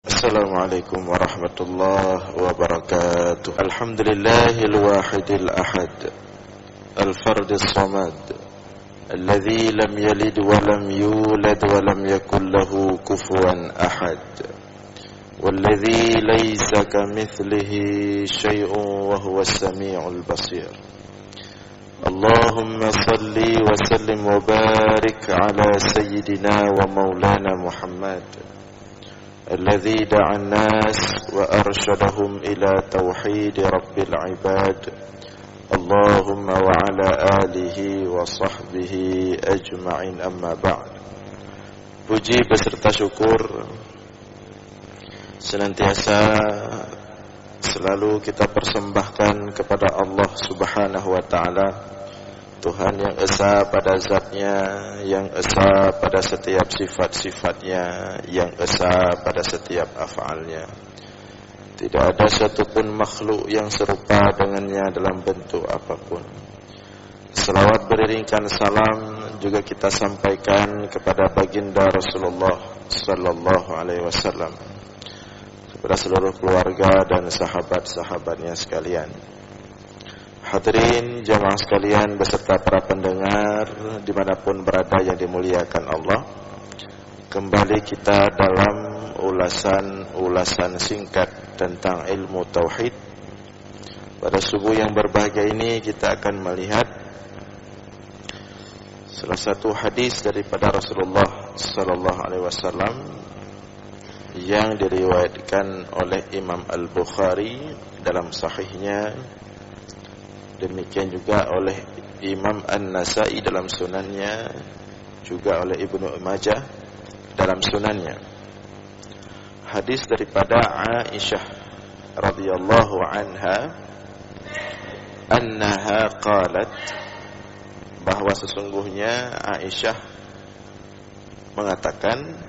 Assalamualaikum warahmatullahi wabarakatuh. Alhamdulillahil wahidil ahad, al-fardis samad, alladzi lam yalid wa lam yulad wa lam yakul lahu kufuwan ahad, walladzi laysa kamitslihi syai'un wa huwas samiul basir. Allahumma salli wa sallim wa barik ala sayyidina wa maulana Muhammad الذي دعا الناس وأرشدهم إلى توحيد رب العباد اللهم وعلى آله وصحبه أجمعين أما بعد. Puji beserta syukur senantiasa selalu kita persembahkan kepada Allah Subhanahu wa ta'ala, Tuhan yang esa pada zatnya, yang esa pada setiap sifat-sifatnya, yang esa pada setiap af'alnya. Tidak ada satupun makhluk yang serupa dengannya dalam bentuk apapun. Selawat beriringkan salam juga kita sampaikan kepada baginda Rasulullah sallallahu alaihi wasallam, kepada seluruh keluarga dan sahabat-sahabatnya sekalian. Hadirin jamaah sekalian beserta para pendengar dimanapun berada yang dimuliakan Allah, kembali kita dalam ulasan singkat tentang ilmu tauhid. Pada subuh yang berbahagia ini kita akan melihat salah satu hadis daripada Rasulullah sallallahu alaihi wasallam yang diriwayatkan oleh Imam Al-Bukhari dalam sahihnya, demikian juga oleh Imam An-Nasai dalam sunannya, juga oleh Ibnu Majah dalam sunannya. Hadis daripada Aisyah radhiyallahu anha, annaha qalat, bahwa sesungguhnya Aisyah mengatakan,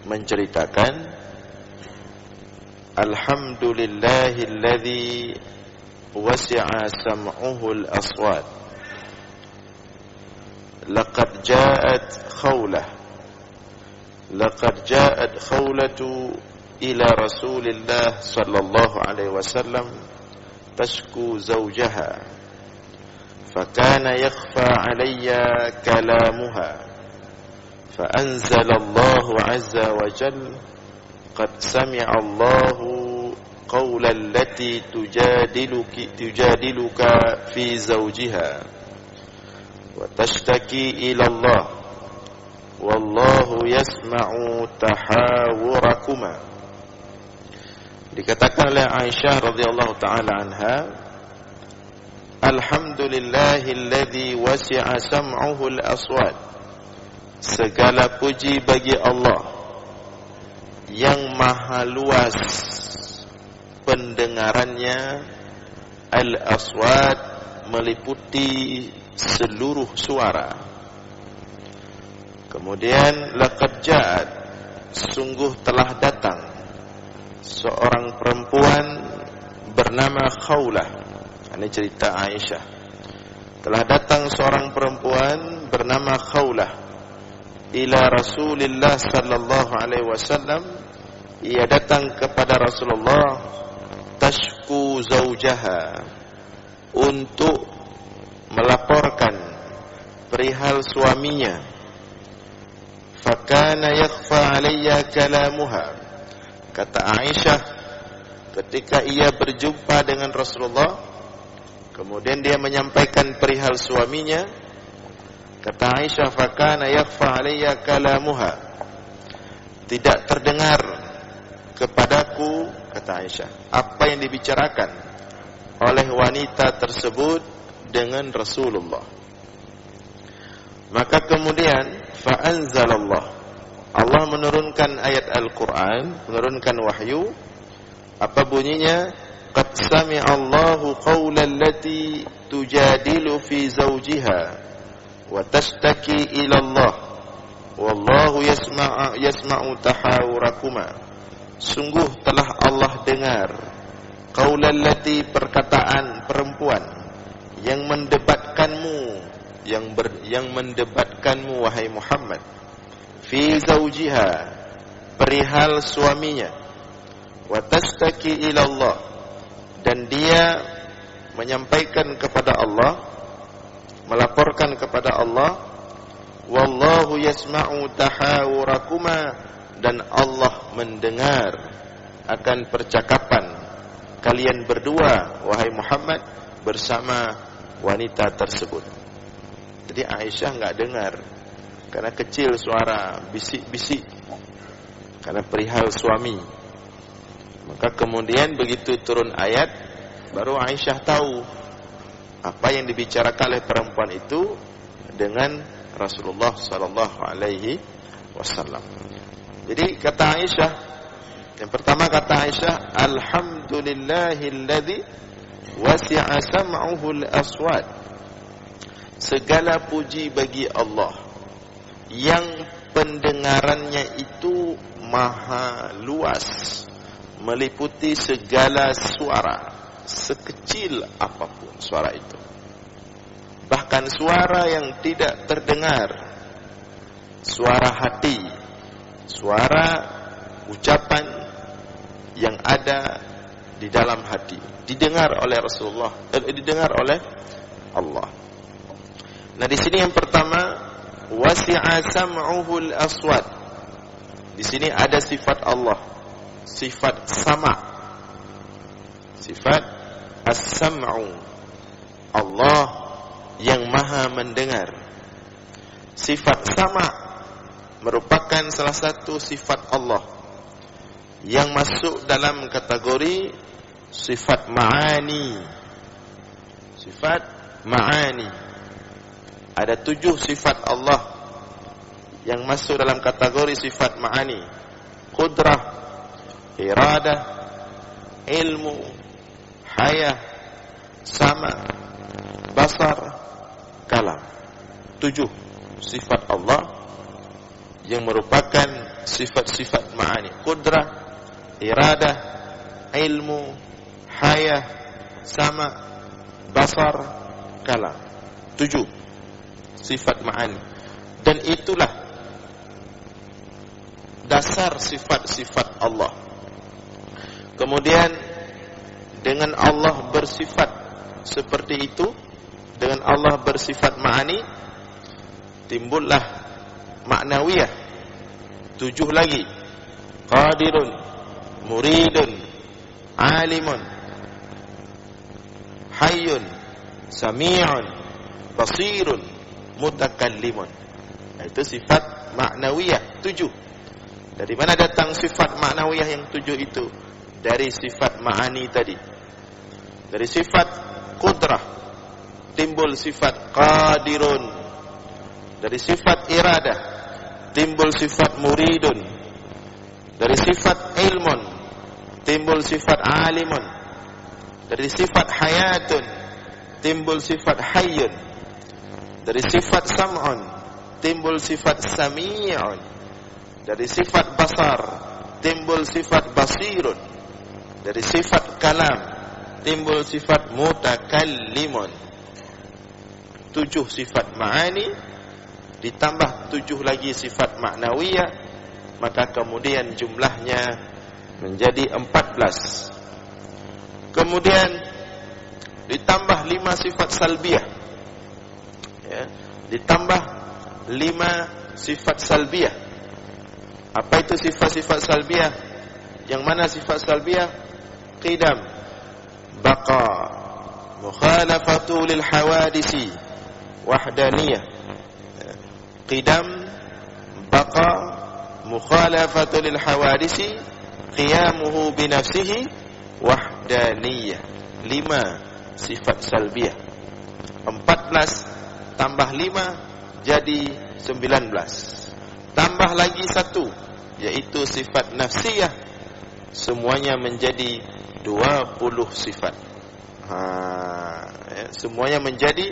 menceritakan, alhamdulillahilladzi wasi'a sam'uhu al-aswat, laqad ja'at khawlatu ila rasulillah sallallahu alaihi wasallam tashku zawjaha fakana yakhfa alayya kalamuha fa anzala Allahu azza wa jalla qad sami'a Allahu قول التي تجادلك في زوجها وتشتكي إلى الله والله يسمع تحاوركما. Dikatakan oleh Aisyah radhiyallahu taala anha, alhamdulillahilladzi wasi'a sam'uhu al-aswat, segala puji bagi Allah yang maha luas pendengarannya, al-aswat meliputi seluruh suara. Kemudian laqad ja'at, sungguh telah datang seorang perempuan bernama Khawlah. Ini cerita Aisyah. Telah datang seorang perempuan bernama Khawlah ila Rasulillah sallallahu alaihi wasallam. Ia datang kepada Rasulullah tashku zawjaha, untuk melaporkan perihal suaminya. Fakana yakhfa alayya kalamuha, kata Aisyah ketika ia berjumpa dengan Rasulullah, kemudian dia menyampaikan perihal suaminya. Kata Aisyah, fakana yakhfa alayya kalamuha, tidak terdengar kepadaku, kata Aisyah, apa yang dibicarakan oleh wanita tersebut dengan Rasulullah. Maka kemudian fa'anzalallah, Allah menurunkan ayat Al-Quran, menurunkan wahyu. Apa bunyinya? Qad sami'a Allahu qawla allati tujadilu fi zawjiha wa tashtaki ila Allah wallahu yasma'u tahawurakuma. Sungguh telah Allah dengar qaulallati, perkataan perempuan yang mendebatkanmu, yang mendebatkanmu wahai Muhammad, fi zaujiha, perihal suaminya, wa tashtaki ila Allah, dan dia menyampaikan kepada Allah, melaporkan kepada Allah, wallahu yasma'u tahawurakuma, dan Allah mendengar akan percakapan kalian berdua wahai Muhammad bersama wanita tersebut. Jadi Aisyah enggak dengar karena kecil suara, bisik-bisik karena perihal suami. Maka kemudian begitu turun ayat, baru Aisyah tahu apa yang dibicarakan oleh perempuan itu dengan Rasulullah sallallahu alaihi wasallam. Jadi kata Aisyah, yang pertama kata Aisyah, alhamdulillahilladzi wasi'a sam'uhu al-aswat. Segala puji bagi Allah yang pendengarannya itu maha luas, meliputi segala suara, sekecil apapun suara itu. Bahkan suara yang tidak terdengar, suara hati, suara ucapan yang ada di dalam hati, didengar oleh Rasulullah, didengar oleh Allah. Nah, di sini yang pertama, wasi'a sam'uhul aswat. Di sini ada sifat Allah, sifat sama', sifat as-sam'u, Allah yang maha mendengar. Sifat sama' merupakan salah satu sifat Allah yang masuk dalam kategori sifat ma'ani. Sifat ma'ani. Ada 7 sifat Allah yang masuk dalam kategori sifat ma'ani. Qudrah, iradah, ilmu, hayah, sama, basar, kalam. 7 sifat Allah yang merupakan sifat-sifat ma'ani. Qudrah, iradah, ilmu, hayah, sama, basar, kalam. 7 sifat ma'ani. Dan itulah dasar sifat-sifat Allah. Kemudian dengan Allah bersifat seperti itu, dengan Allah bersifat ma'ani, timbullah ma'nawiyah. 7 lagi. Qadirun, muridun, alimun, hayyun, sami'un, basirun, mutakallimun. Itu sifat ma'nawiyah 7. Dari mana datang sifat ma'nawiyah yang 7 itu? Dari sifat ma'ani tadi. Dari sifat qudrah timbul sifat qadirun. Dari sifat iradah timbul sifat muridun. Dari sifat ilmun timbul sifat alimun. Dari sifat hayatun timbul sifat hayyun. Dari sifat sam'un timbul sifat sami'un. Dari sifat basar timbul sifat basirun. Dari sifat kalam timbul sifat mutakallimun. 7 sifat ma'ani ditambah 7 lagi sifat ma'nawiyah, maka kemudian jumlahnya menjadi 14. Kemudian ditambah 5 sifat salbiyah, ya, ditambah 5 sifat salbiyah. Apa itu sifat-sifat salbiyah? Yang mana sifat salbiyah? Qidam, baqa, mukhalafatu lil hawadisi, wahdaniyah. Qidam, baqa, mukhalafatu lil hawadisi, qiyamuhu binafsihi, wahdaniyah. 5 sifat salbiyah. 14 tambah 5 jadi 19. Tambah lagi 1, yaitu sifat nafsiyah. Semuanya menjadi 20 sifat. Semuanya menjadi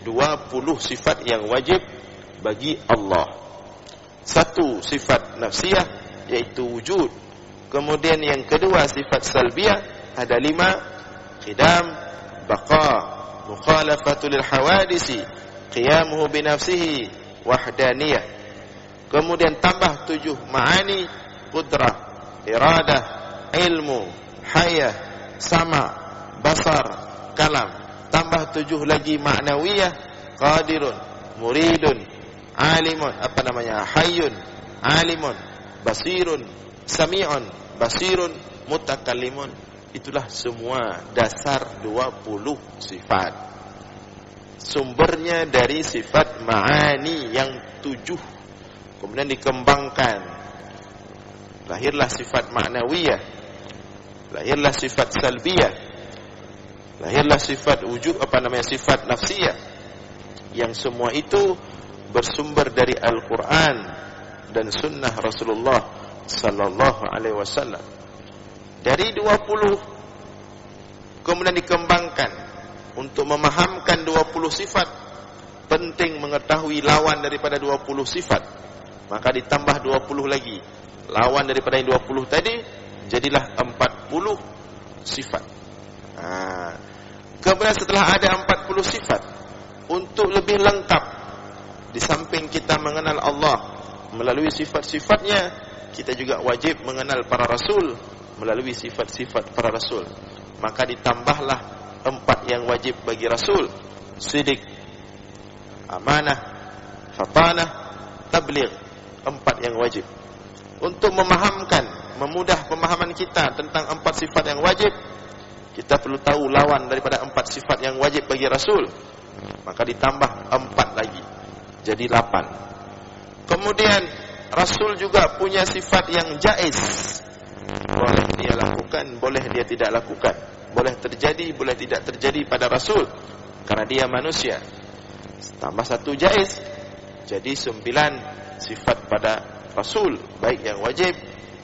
20 sifat yang wajib bagi Allah. 1 sifat nafsiyah, yaitu wujud. Kemudian yang kedua sifat salbiyah, ada 5. Qidam, baqa, mukhalafatu lil hawadisi, qiyamuhu binafsihi, wahdaniyah. Kemudian tambah 7 ma'ani, qudrah, iradah, ilmu, hayah, sama, basar, kalam. Tambah 7 lagi ma'nawiyah, qadirun, muridun, alimun, hayyun, alimun, basirun, sami'un, basirun, mutakallimun. Itulah semua dasar 20 sifat. Sumbernya dari sifat ma'ani yang 7. Kemudian dikembangkan. Lahirlah sifat ma'nawiyah. Lahirlah sifat salbiyah. Lahirlah sifat wujud, sifat nafsiyah. Yang semua itu bersumber dari Al-Quran dan sunnah Rasulullah sallallahu alaihi wasallam. Dari 20 kemudian dikembangkan untuk memahamkan 20 sifat. Penting mengetahui lawan daripada 20 sifat. Maka ditambah 20 lagi. Lawan daripada yang 20 tadi jadilah 40 sifat. Kemudian setelah ada 40 sifat, untuk lebih lengkap, di samping kita mengenal Allah melalui sifat-sifatnya, kita juga wajib mengenal para rasul melalui sifat-sifat para rasul. Maka ditambahlah 4 yang wajib bagi rasul: sidik, amanah, fatanah, tabligh. 4 yang wajib. Untuk memahamkan, memudah pemahaman kita tentang 4 sifat yang wajib, kita perlu tahu lawan daripada 4 sifat yang wajib bagi rasul. Maka ditambah 4 lagi, jadi 8. Kemudian rasul juga punya sifat yang jaiz. Boleh dia lakukan, boleh dia tidak lakukan. Boleh terjadi, boleh tidak terjadi pada rasul, karena dia manusia. Tambah 1 jaiz, jadi 9 sifat pada rasul, baik yang wajib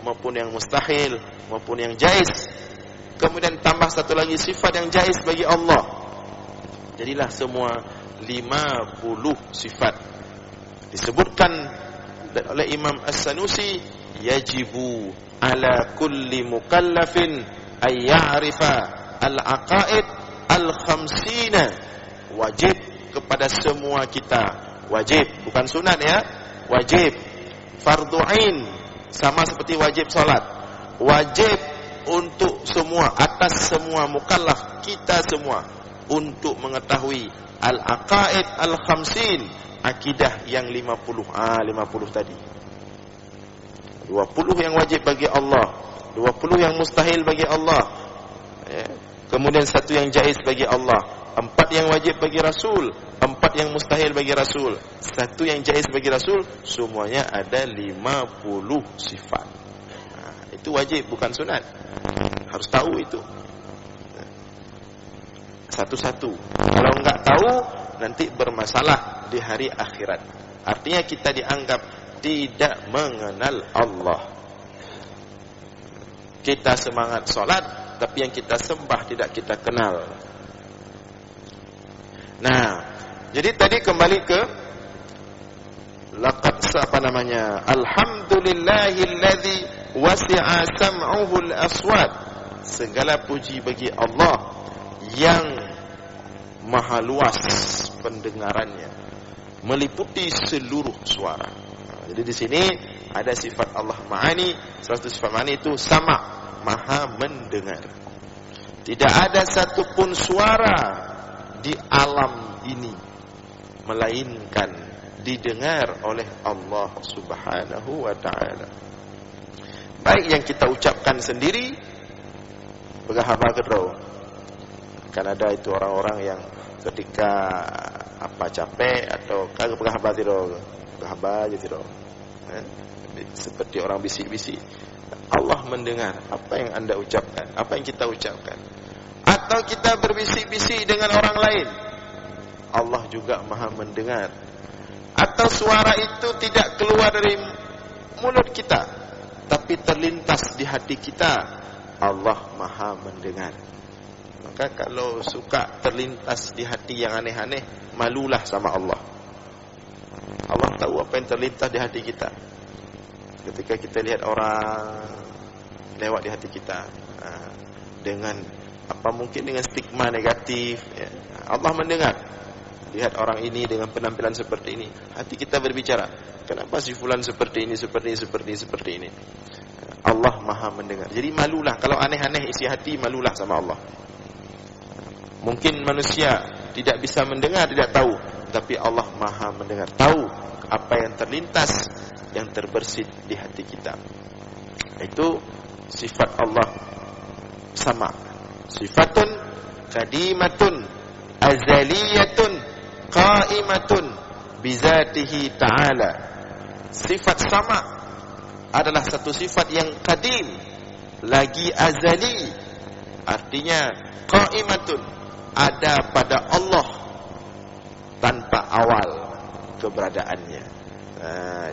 maupun yang mustahil maupun yang jaiz. Kemudian tambah 1 lagi sifat yang jaiz bagi Allah. Jadilah semua 50 sifat. Disebutkan oleh Imam As-Sanusi, yajibu ala kulli mukallafin ay ya'rifa al-aqaid al-khamsina. Wajib kepada semua kita. Wajib, bukan sunat ya. Wajib. Fardhu ain, sama seperti wajib salat. Wajib untuk semua, atas semua mukallaf, kita semua, untuk mengetahui al-aqaid al-khamsin, akidah yang 50. 50 tadi. 20 yang wajib bagi Allah, 20 yang mustahil bagi Allah, kemudian 1 yang jaiz bagi Allah, 4 yang wajib bagi Rasul, 4 yang mustahil bagi Rasul, 1 yang jaiz bagi Rasul. Semuanya ada 50 sifat. Itu wajib, bukan sunat. Harus tahu itu satu-satu. Kalau enggak tahu, nanti bermasalah di hari akhirat. Artinya kita dianggap tidak mengenal Allah. Kita semangat solat, tapi yang kita sembah tidak kita kenal. Nah, jadi tadi kembali ke laqad alhamdulillahilladzi wasi'a sam'uhu al-aswat. Segala puji bagi Allah yang maha luas pendengarannya, meliputi seluruh suara. Jadi di sini ada sifat Allah ma'ani. Salah satu sifat ma'ani itu sama, maha mendengar. Tidak ada satupun suara di alam ini melainkan didengar oleh Allah Subhanahu wa ta'ala. Baik yang kita ucapkan sendiri, begahaba kedro. Kan ada itu orang-orang yang ketika capek atau kagak begahaba tidro, begahaba aja tidro. Seperti orang bisik-bisik. Allah mendengar apa yang Anda ucapkan, apa yang kita ucapkan. Atau kita berbisik-bisik dengan orang lain, Allah juga maha mendengar. Atau suara itu tidak keluar dari mulut kita, tapi terlintas di hati kita, Allah maha mendengar. Maka kalau suka terlintas di hati yang aneh-aneh, malulah sama Allah. Allah tahu apa yang terlintas di hati kita. Ketika kita lihat orang lewat di hati kita dengan mungkin dengan stigma negatif, Allah mendengar. Lihat orang ini dengan penampilan seperti ini, hati kita berbicara, kenapa si fulan seperti ini, seperti ini. Allah Maha mendengar. Jadi malulah kalau aneh-aneh isi hati, malulah sama Allah. Mungkin manusia tidak bisa mendengar, tidak tahu, tapi Allah Maha mendengar, tahu apa yang terlintas, yang terbersit di hati kita. Itu sifat Allah sama. Sifatun qadimatun azaliyatun qaimatun bizatihi ta'ala. Sifat sama adalah satu sifat yang qadim, lagi azali, artinya qaimatun, ada pada Allah tanpa awal keberadaannya.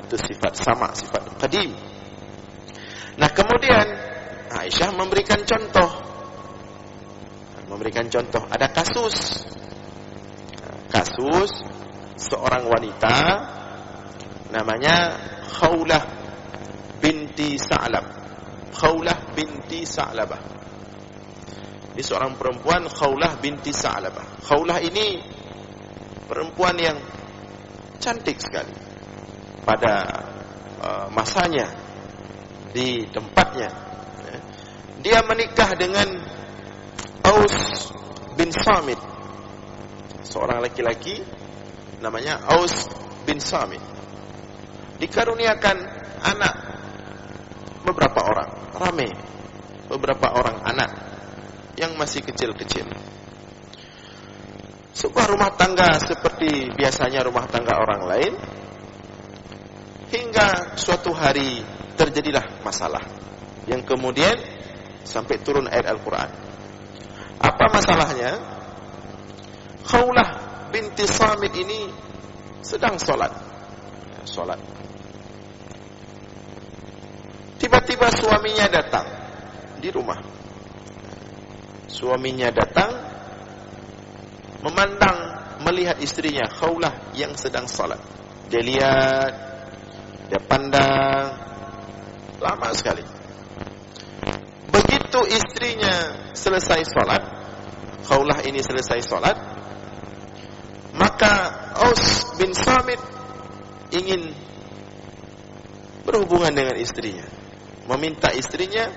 Itu sifat sama, sifat qadim. Nah, kemudian Aisyah memberikan contoh. Ada kasus seorang wanita namanya Khawlah binti Sa'labah. Ini seorang perempuan, Khawlah binti Sa'labah. Khawlah ini perempuan yang cantik sekali pada masanya, di tempatnya. Dia menikah dengan Aus bin Samit, seorang laki-laki namanya Aus bin Samit. Dikaruniakan anak beberapa orang anak yang masih kecil-kecil. Sebuah rumah tangga seperti biasanya rumah tangga orang lain, hingga suatu hari terjadilah masalah yang kemudian sampai turun ayat Al-Quran. Apa masalahnya? Khawlah binti Samit ini sedang sholat. Tiba-tiba suaminya datang di rumah. Suaminya datang, melihat istrinya Khawlah yang sedang sholat. Dia lihat, dia pandang lama sekali. Begitu istrinya selesai sholat, Khawlah ini selesai sholat, maka Aus bin Samit ingin berhubungan dengan istrinya, meminta istrinya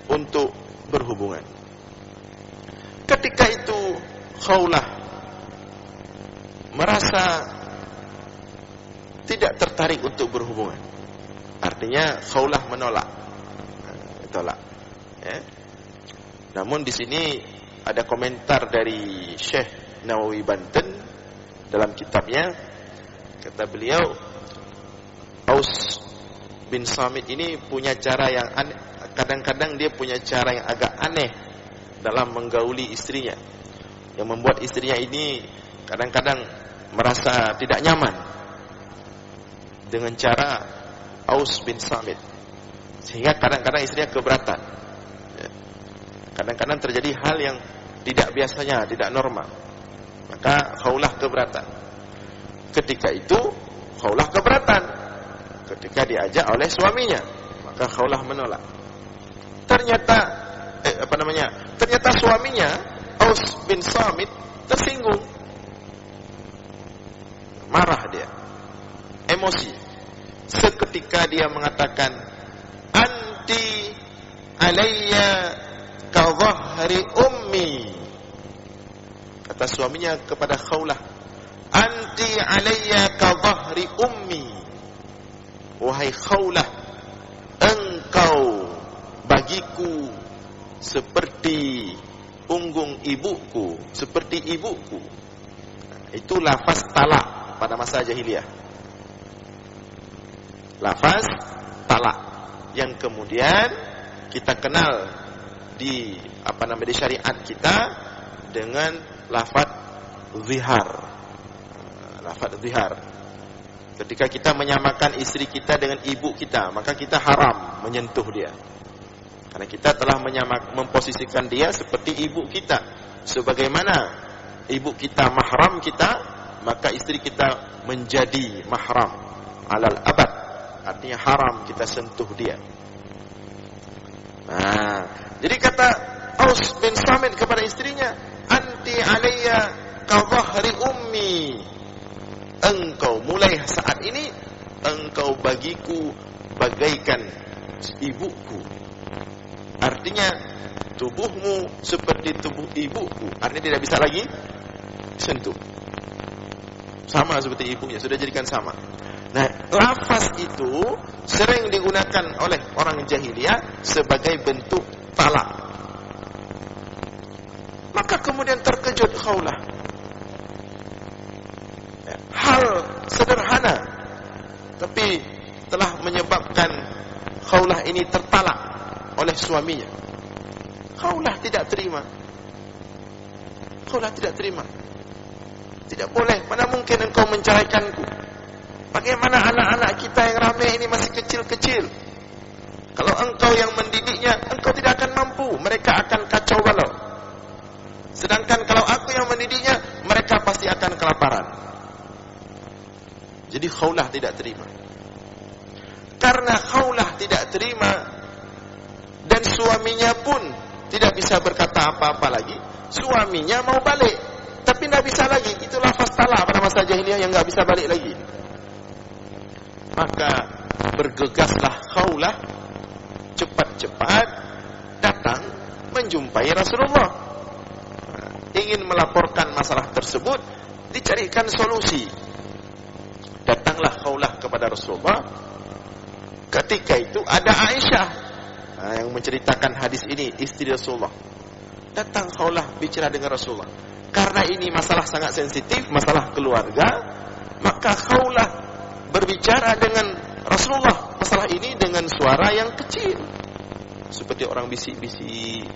untuk berhubungan. Ketika itu Khawlah merasa tidak tertarik untuk berhubungan. Artinya Khawlah menolak. Ya. Namun di sini ada komentar dari Syekh Nawawi Banten dalam kitabnya. Kata beliau, Aus bin Samit ini punya cara yang aneh. Kadang-kadang dia punya cara yang agak aneh dalam menggauli istrinya, yang membuat istrinya ini kadang-kadang merasa tidak nyaman dengan cara Aus bin Samit, sehingga kadang-kadang istrinya keberatan. Kadang-kadang terjadi hal yang tidak biasanya, tidak normal. Maka Khawlah keberatan. Ketika itu Khawlah keberatan ketika diajak oleh suaminya, maka Khawlah menolak. Ternyata suaminya Aus bin Samit tersinggung, marah dia, emosi. Seketika dia mengatakan, anti alayya ka dhahri ummi. Kata suaminya kepada Khawlah, anti alayya ka dhahri ummi. Wahai Khawlah, engkau bagiku seperti punggung ibuku, seperti ibuku. Itu lafaz talak pada masa jahiliyah. Lafaz talak yang kemudian kita kenal di di syariat kita dengan lafaz zihar. Lafaz zihar. Ketika kita menyamakan istri kita dengan ibu kita, maka kita haram menyentuh dia. Karena kita telah memposisikan dia seperti ibu kita. Sebagaimana ibu kita mahram kita, maka istri kita menjadi mahram alal abad. Artinya haram kita sentuh dia. Nah, jadi kata Aus bin Samit kepada istrinya, anti alayya ka dhahri ummi. Engkau mulai saat ini, engkau bagiku bagaikan ibuku. Artinya tubuhmu seperti tubuh ibuku. Artinya tidak bisa lagi sentuh. Sama seperti ibunya, sudah jadikan sama. Nah, lafaz itu sering digunakan oleh orang jahiliyah sebagai bentuk talak. Maka kemudian terkejut Khawlah. Hal sederhana, tapi telah menyebabkan Khawlah ini tertalak oleh suaminya. Khawlah tidak terima. Khawlah tidak terima. Tidak boleh, mana mungkin engkau menceraikanku? Bagaimana anak-anak kita yang ramai ini masih kecil-kecil? Kalau engkau yang mendidiknya, engkau tidak akan mampu. Mereka akan kacau balau. Sedangkan kalau aku yang mendidiknya, mereka pasti akan kelaparan. Jadi Khawlah tidak terima. Karena Khawlah tidak terima, dan suaminya pun tidak bisa berkata apa-apa lagi, suaminya mau balik, tapi tidak bisa lagi. Itu lafaz talak pada masa jahiliyah yang tidak bisa balik lagi. Maka bergegaslah Khawlah, cepat-cepat datang menjumpai Rasulullah, ingin melaporkan masalah tersebut, dicarikan solusi. Datanglah Khawlah kepada Rasulullah. Ketika itu ada Aisyah yang menceritakan hadis ini, istri Rasulullah. Datang Khawlah bicara dengan Rasulullah. Karena ini masalah sangat sensitif, masalah keluarga, maka Khawlah berbicara dengan Rasulullah masalah ini dengan suara yang kecil, seperti orang bisik-bisik.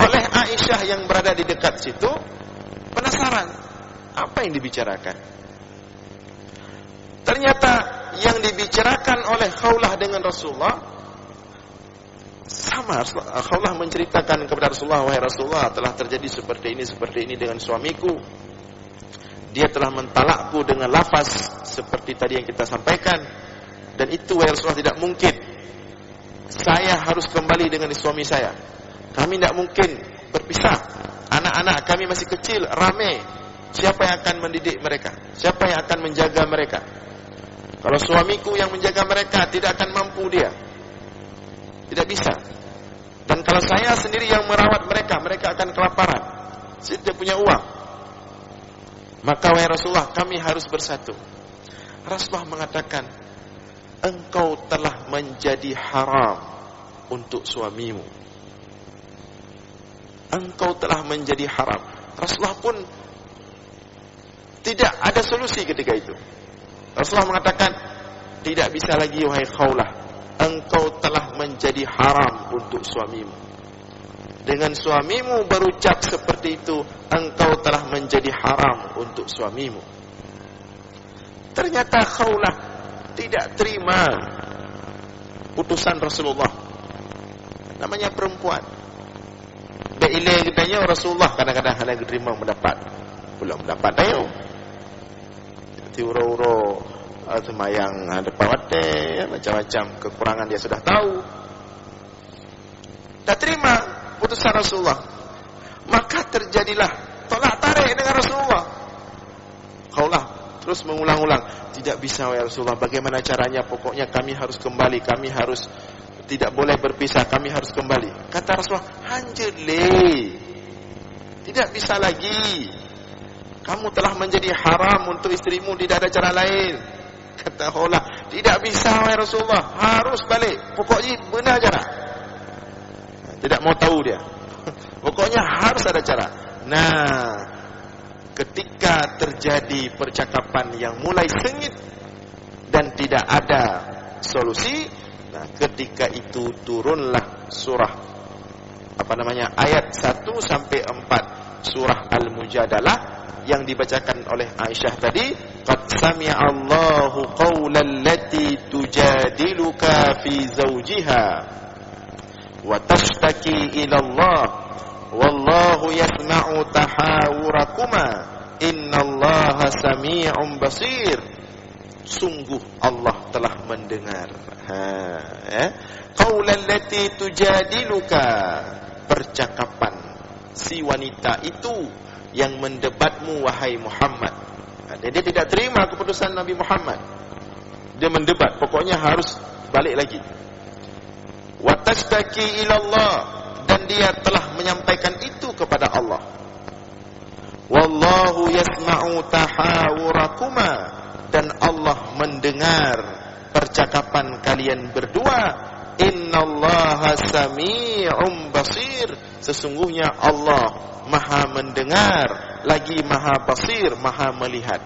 Oleh Aisyah yang berada di dekat situ penasaran, apa yang dibicarakan? Ternyata yang dibicarakan oleh Khawlah dengan Rasulullah sama. Khawlah menceritakan kepada Rasulullah, wahai Rasulullah, telah terjadi seperti ini dengan suamiku. Dia telah mentalakku dengan lafaz seperti tadi yang kita sampaikan. Dan itu, wahai Rasulullah, tidak mungkin. Saya harus kembali dengan suami saya. Kami tidak mungkin berpisah. Anak-anak kami masih kecil, ramai. Siapa yang akan mendidik mereka? Siapa yang akan menjaga mereka? Kalau suamiku yang menjaga mereka, tidak akan mampu dia. Tidak bisa. Dan kalau saya sendiri yang merawat mereka, mereka akan kelaparan. Saya tidak punya uang. Maka wahai Rasulullah, kami harus bersatu. Rasulullah mengatakan, engkau telah menjadi haram untuk suamimu. Engkau telah menjadi haram. Rasulullah pun tidak ada solusi ketika itu. Rasulullah mengatakan, tidak bisa lagi wahai Khawlah, engkau telah menjadi haram untuk suamimu. Dengan suamimu berucap seperti itu, engkau telah menjadi haram untuk suamimu. Ternyata Khawlah tidak terima putusan Rasulullah. Namanya perempuan. Beilai katanya Rasulullah kadang-kadang hanya terima mendapat, belum mendapat ayo. Uro-uro semayang depan wate, macam-macam kekurangan dia sudah tahu. Tak terima putusan Rasulullah. Maka terjadilah tolak tarik dengan Rasulullah. Khawlah terus mengulang-ulang, tidak bisa wahai Rasulullah, bagaimana caranya? Pokoknya kami harus kembali, kami harus tidak boleh berpisah, kami harus kembali. Kata Rasulullah, hanjele, tidak bisa lagi. Kamu telah menjadi haram untuk istrimu, tidak ada cara lain. Kata Khawlah, tidak bisa wahai Rasulullah, harus balik. Pokoknya benar cara. Tidak mau tahu dia. Pokoknya harus ada cara. Nah, ketika terjadi percakapan yang mulai sengit dan tidak ada solusi, nah ketika itu turunlah surah ayat 1 sampai 4 surah Al-Mujadalah yang dibacakan oleh Aisyah tadi. Qad sami'a Allahu qawlan lati tujadiluka fi zawjiha wa tashtaki ila Allah wallahu yasma'u tahawurakuma innallaha sami'un basir. Sungguh Allah telah mendengar. Qawlan lati tujadiluka, percakapan si wanita itu yang mendebatmu wahai Muhammad. Dia tidak terima keputusan Nabi Muhammad. Dia mendebat, pokoknya harus balik lagi. Wa tashtaki ila Allah, dan dia telah menyampaikan itu kepada Allah. Wallahu yasma'u tahawurakuma, dan Allah mendengar percakapan kalian berdua. Innallaha sami'un basir, sesungguhnya Allah Maha mendengar lagi Maha basir, Maha melihat.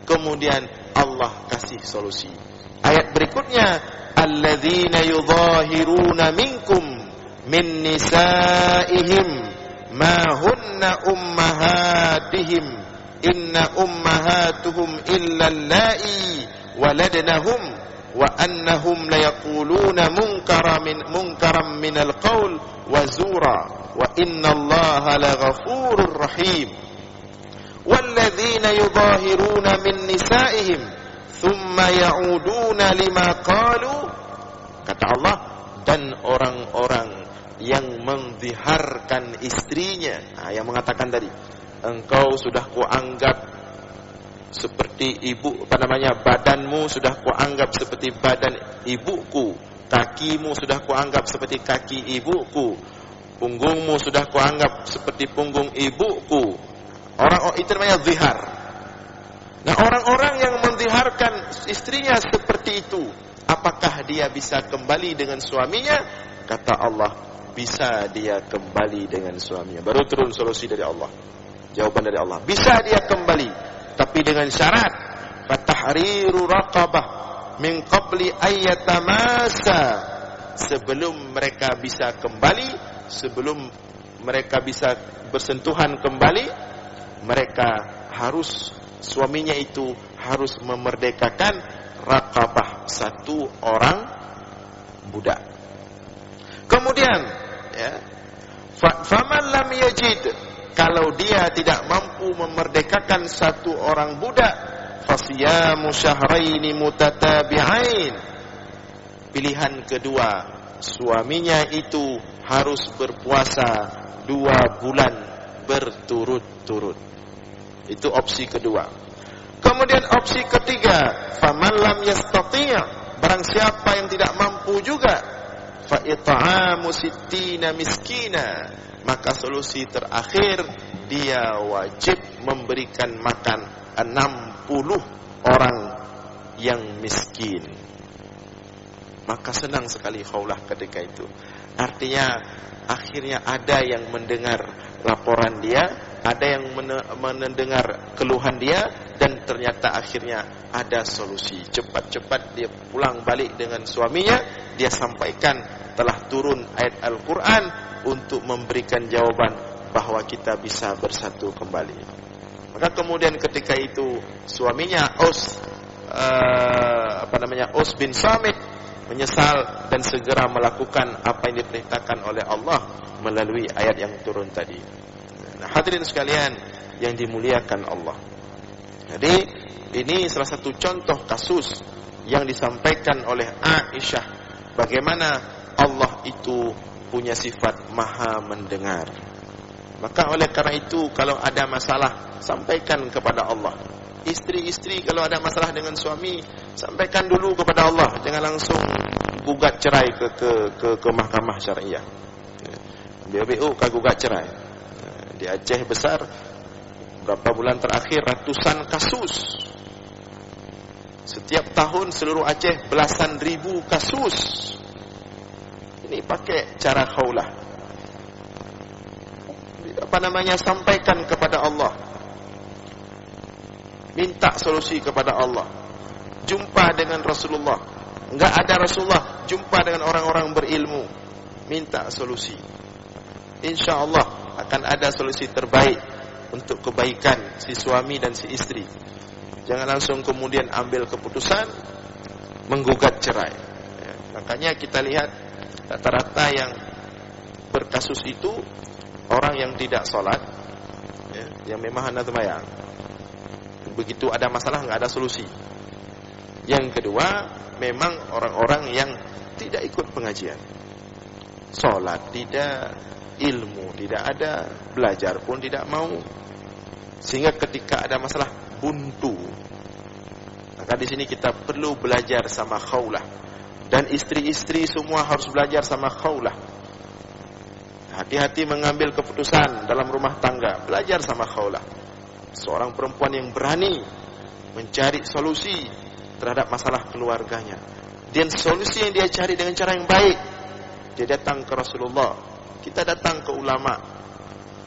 Kemudian Allah kasih solusi. Ayat berikutnya, alladzina yudhahiruna minkum min nisaihim ma hunna ummahatihim inna ummahatuhum illa allai waladnahum wa annahum layaquluna munkaram minal qaul wa zura wa innallaha laghafurur rahim. Walladzina yudhahiruna min nisaihim thumma ya'uduna lima qalu, kata Allah, dan orang-orang yang mengziharkan istrinya, yang mengatakan tadi, engkau sudah kuanggap seperti badanmu sudah kuanggap seperti badan ibuku, kakimu sudah kuanggap seperti kaki ibuku, punggungmu sudah kuanggap seperti punggung ibuku. Orang itu namanya zihar. Nah, orang-orang yang menziharkan istrinya seperti itu, apakah dia bisa kembali dengan suaminya? Kata Allah, bisa dia kembali dengan suaminya. Baru turun solusi dari Allah, jawaban dari Allah, bisa dia kembali, tapi dengan syarat fatahriru raqabah min qabli ayyatamasa, sebelum mereka bisa kembali, sebelum mereka bisa bersentuhan kembali, mereka harus, suaminya itu harus memerdekakan raqabah, satu orang budak. Kemudian faman lam yajid, kalau dia tidak mampu memerdekakan satu orang budak, fasiyamu syahraini mutatabi'ain, pilihan kedua, suaminya itu harus berpuasa 2 bulan berturut-turut. Itu opsi kedua. Kemudian opsi ketiga, faman lam yastati', barang siapa yang tidak mampu juga, fa it'amu sittina miskina, maka solusi terakhir, dia wajib memberikan makan 60 orang yang miskin. Maka senang sekali Khawlah ketika itu. Artinya akhirnya ada yang mendengar laporan dia, ada yang mendengar keluhan dia, dan ternyata akhirnya ada solusi. Cepat-cepat dia pulang balik dengan suaminya, dia sampaikan telah turun ayat Al-Quran untuk memberikan jawaban bahwa kita bisa bersatu kembali. Maka kemudian ketika itu suaminya Aus bin Samit menyesal dan segera melakukan apa yang diperintahkan oleh Allah melalui ayat yang turun tadi. Nah, hadirin sekalian yang dimuliakan Allah. Jadi ini salah satu contoh kasus yang disampaikan oleh Aisyah, bagaimana Allah itu punya sifat maha mendengar. Maka oleh karena itu, kalau ada masalah, sampaikan kepada Allah. Istri-istri kalau ada masalah dengan suami, sampaikan dulu kepada Allah, jangan langsung gugat cerai ke mahkamah syariah. BBU gugat cerai. Di Aceh besar, berapa bulan terakhir ratusan kasus. Setiap tahun seluruh Aceh belasan ribu kasus. Ini pakai cara khawlah. Sampaikan kepada Allah. Minta solusi kepada Allah. Jumpa dengan Rasulullah. Enggak ada Rasulullah, jumpa dengan orang-orang berilmu. Minta solusi. InsyaAllah akan ada solusi terbaik untuk kebaikan si suami dan si istri. Jangan langsung kemudian ambil keputusan menggugat cerai. Makanya kita lihat rata-rata yang berkasus itu orang yang tidak sholat, yang memang hendak sembahyang. Begitu ada masalah nggak ada solusi. Yang kedua, memang orang-orang yang tidak ikut pengajian, sholat tidak, ilmu tidak ada, belajar pun tidak mau, sehingga ketika ada masalah buntu. Maka di sini kita perlu belajar sama khawlah. Dan istri-istri semua harus belajar sama Khawlah. Hati-hati mengambil keputusan dalam rumah tangga, belajar sama Khawlah. Seorang perempuan yang berani mencari solusi terhadap masalah keluarganya. Dan solusi yang dia cari dengan cara yang baik. Dia datang ke Rasulullah. Kita datang ke ulama,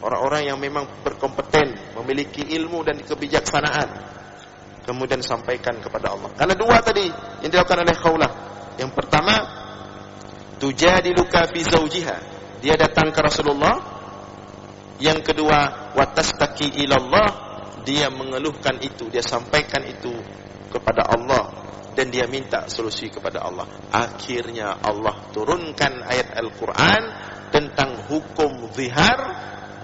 orang-orang yang memang berkompeten, memiliki ilmu dan kebijaksanaan. Kemudian sampaikan kepada Allah. Karena dua tadi yang dilakukan oleh Khawlah. Yang pertama, tujadiluka fi zawjiha. Dia datang ke Rasulullah. Yang kedua, watastaki ilallah. Dia mengeluhkan itu, dia sampaikan itu kepada Allah dan dia minta solusi kepada Allah. Akhirnya Allah turunkan ayat Al-Quran tentang hukum zihar,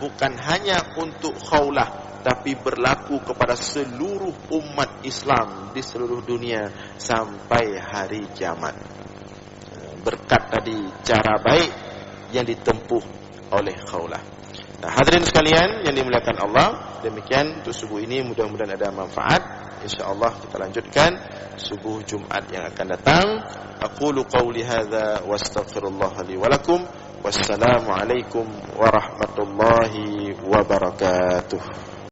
bukan hanya untuk Khawlah, tapi berlaku kepada seluruh umat Islam di seluruh dunia sampai hari kiamat. Berkat tadi cara baik yang ditempuh oleh Khawlah. Nah, hadirin sekalian yang dimuliakan Allah, demikian untuk subuh ini, mudah-mudahan ada manfaat. InsyaAllah kita lanjutkan subuh Jumat yang akan datang. Aqulu qawli hadza wa astaghfirullah li wa lakum. Wassalamualaikum warahmatullahi wabarakatuh.